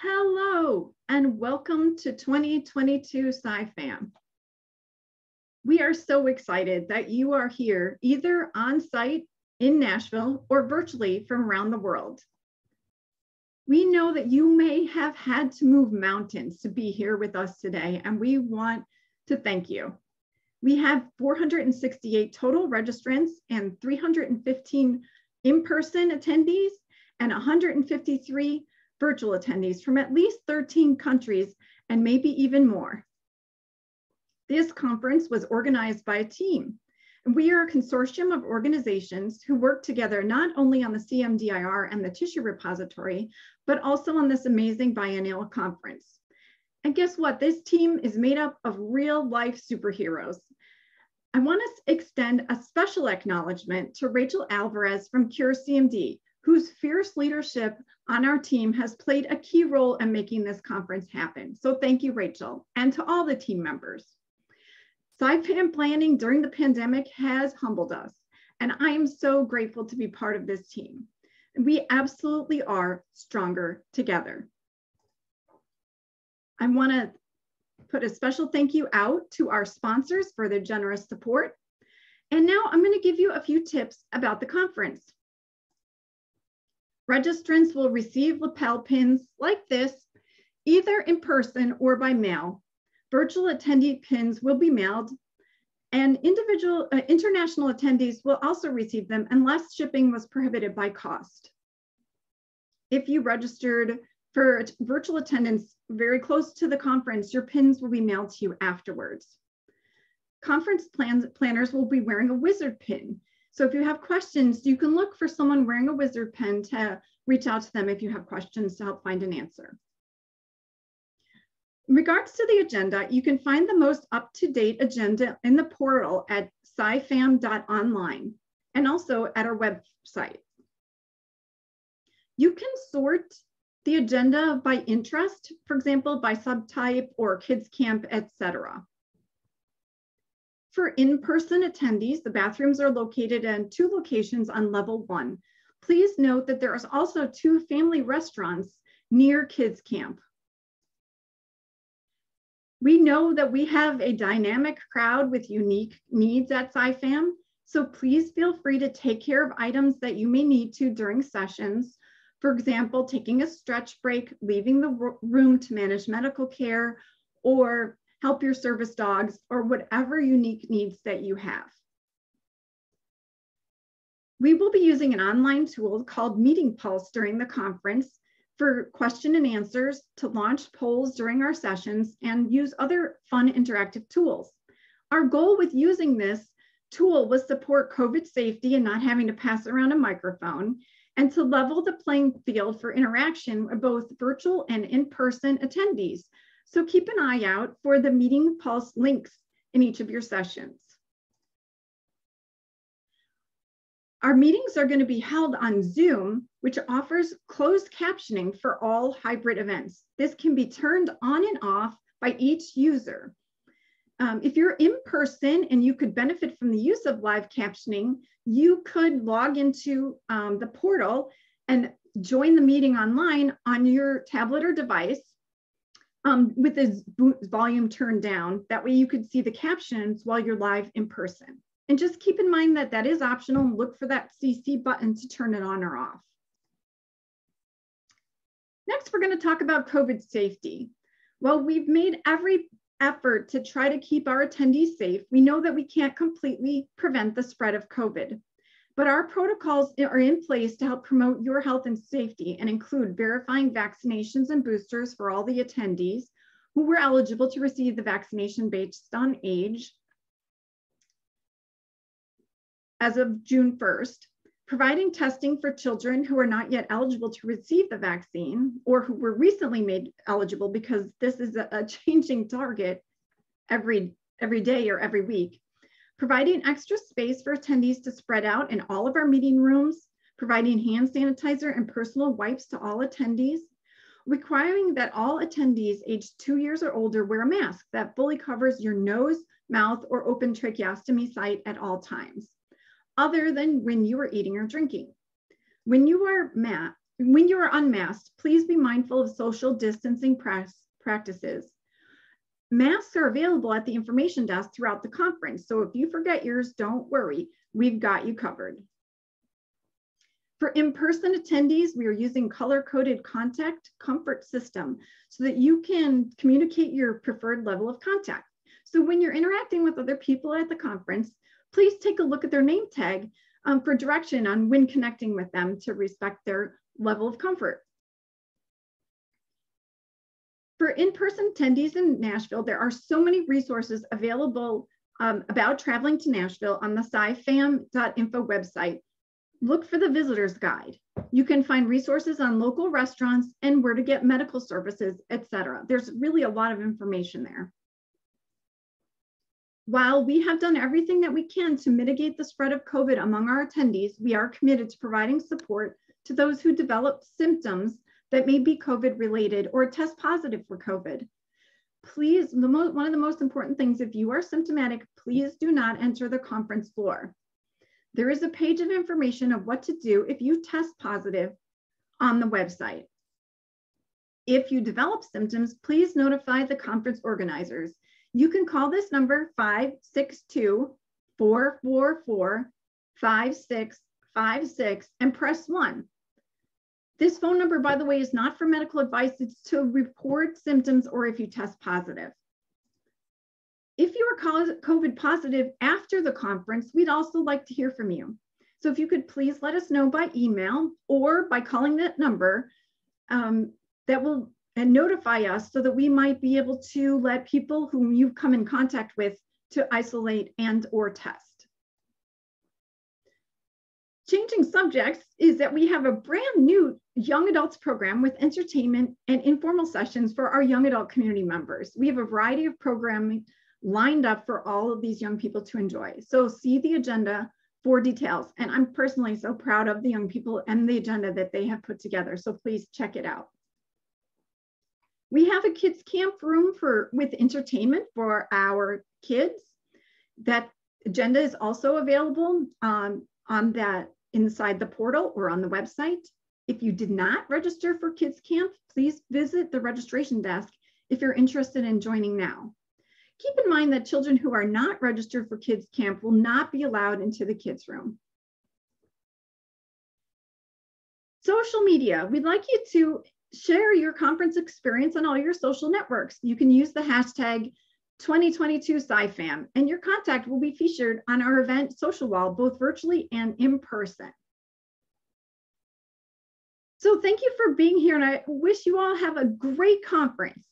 Hello, and welcome to 2022 SciFam. We are so excited that you are here either on site in Nashville or virtually from around the world. We know that you may have had to move mountains to be here with us today, and we want to thank you. We have 468 total registrants and 315 in-person attendees and 153 virtual attendees from at least 13 countries and maybe even more. This conference was organized by a team. We are a consortium of organizations who work together not only on the CMDIR and the tissue repository, but also on this amazing biennial conference. And guess what? This team is made up of real life superheroes. I want to extend a special acknowledgement to Rachel Alvarez from Cure CMD, whose fierce leadership on our team has played a key role in making this conference happen. So thank you, Rachel, and to all the team members. SciFam planning during the pandemic has humbled us, and I am so grateful to be part of this team. We absolutely are stronger together. I want to put a special thank you out to our sponsors for their generous support. And now I'm going to give you a few tips about the conference. Registrants will receive lapel pins like this, either in person or by mail. Virtual attendee pins will be mailed, and international attendees will also receive them unless shipping was prohibited by cost. If you registered for virtual attendance very close to the conference, your pins will be mailed to you afterwards. Conference planners will be wearing a wizard pin. So if you have questions, you can look for someone wearing a wizard pin to reach out to them if you have questions to help find an answer. In regards to the agenda, you can find the most up-to-date agenda in the portal at scifam.online and also at our website. You can sort the agenda by interest, for example, by subtype or kids camp, etc. For in-person attendees, the bathrooms are located in 2 locations on level 1. Please note that there is also 2 family restaurants near kids camp. We know that we have a dynamic crowd with unique needs at SciFam, so please feel free to take care of items that you may need to during sessions. For example, taking a stretch break, leaving the room to manage medical care, or help your service dogs, or whatever unique needs that you have. We will be using an online tool called Meeting Pulse during the conference for question and answers, to launch polls during our sessions, and use other fun interactive tools. Our goal with using this tool was support COVID safety and not having to pass around a microphone, and to level the playing field for interaction with both virtual and in-person attendees. So keep an eye out for the Meeting Pulse links in each of your sessions. Our meetings are going to be held on Zoom, which offers closed captioning for all hybrid events. This can be turned on and off by each user. If you're in person and you could benefit from the use of live captioning, you could log into the portal and join the meeting online on your tablet or device with the volume turned down. That way you could see the captions while you're live in person. And just keep in mind that that is optional, and look for that CC button to turn it on or off. Next, we're going to talk about COVID safety. Well, we've made every effort to try to keep our attendees safe. We know that we can't completely prevent the spread of COVID, but our protocols are in place to help promote your health and safety, and include verifying vaccinations and boosters for all the attendees who were eligible to receive the vaccination based on age as of June 1st, providing testing for children who are not yet eligible to receive the vaccine, or who were recently made eligible, because this is a changing target every day or every week. Providing extra space for attendees to spread out in all of our meeting rooms, providing hand sanitizer and personal wipes to all attendees, requiring that all attendees aged 2 years or older wear a mask that fully covers your nose, mouth, or open tracheostomy site at all times, other than when you are eating or drinking. When you wear when you are unmasked, please be mindful of social distancing practices. Masks are available at the information desk throughout the conference, so if you forget yours, don't worry, we've got you covered. For in-person attendees, we are using color-coded contact comfort system so that you can communicate your preferred level of contact. So when you're interacting with other people at the conference, please take a look at their name tag for direction on when connecting with them to respect their level of comfort. For in-person attendees in Nashville, there are so many resources available about traveling to Nashville on the SciFam.info website. Look for the visitor's guide. You can find resources on local restaurants and where to get medical services, etc. There's really a lot of information there. While we have done everything that we can to mitigate the spread of COVID among our attendees, we are committed to providing support to those who develop symptoms that may be COVID related or test positive for COVID. Please, one of the most important things, if you are symptomatic, please do not enter the conference floor. There is a page of information of what to do if you test positive on the website. If you develop symptoms, please notify the conference organizers. You can call this number 562-444-5656 and press 1. This phone number, by the way, is not for medical advice. It's to report symptoms or if you test positive. If you are COVID positive after the conference, we'd also like to hear from you. So if you could please let us know by email or by calling that number, that will notify us so that we might be able to let people whom you've come in contact with to isolate and or test. Changing subjects is that we have a brand new young adults program with entertainment and informal sessions for our young adult community members. We have a variety of programming lined up for all of these young people to enjoy. So see the agenda for details. And I'm personally so proud of the young people and the agenda that they have put together. So please check it out. We have a kids camp room with entertainment for our kids. That agenda is also available on that inside the portal or on the website. If you did not register for kids camp, please visit the registration desk if you're interested in joining now. Keep in mind that children who are not registered for kids camp will not be allowed into the kids room. Social media, we'd like you to share your conference experience on all your social networks. You can use the hashtag 2022 SciFam, and your contact will be featured on our event social wall, both virtually and in person. So thank you for being here, and I wish you all have a great conference.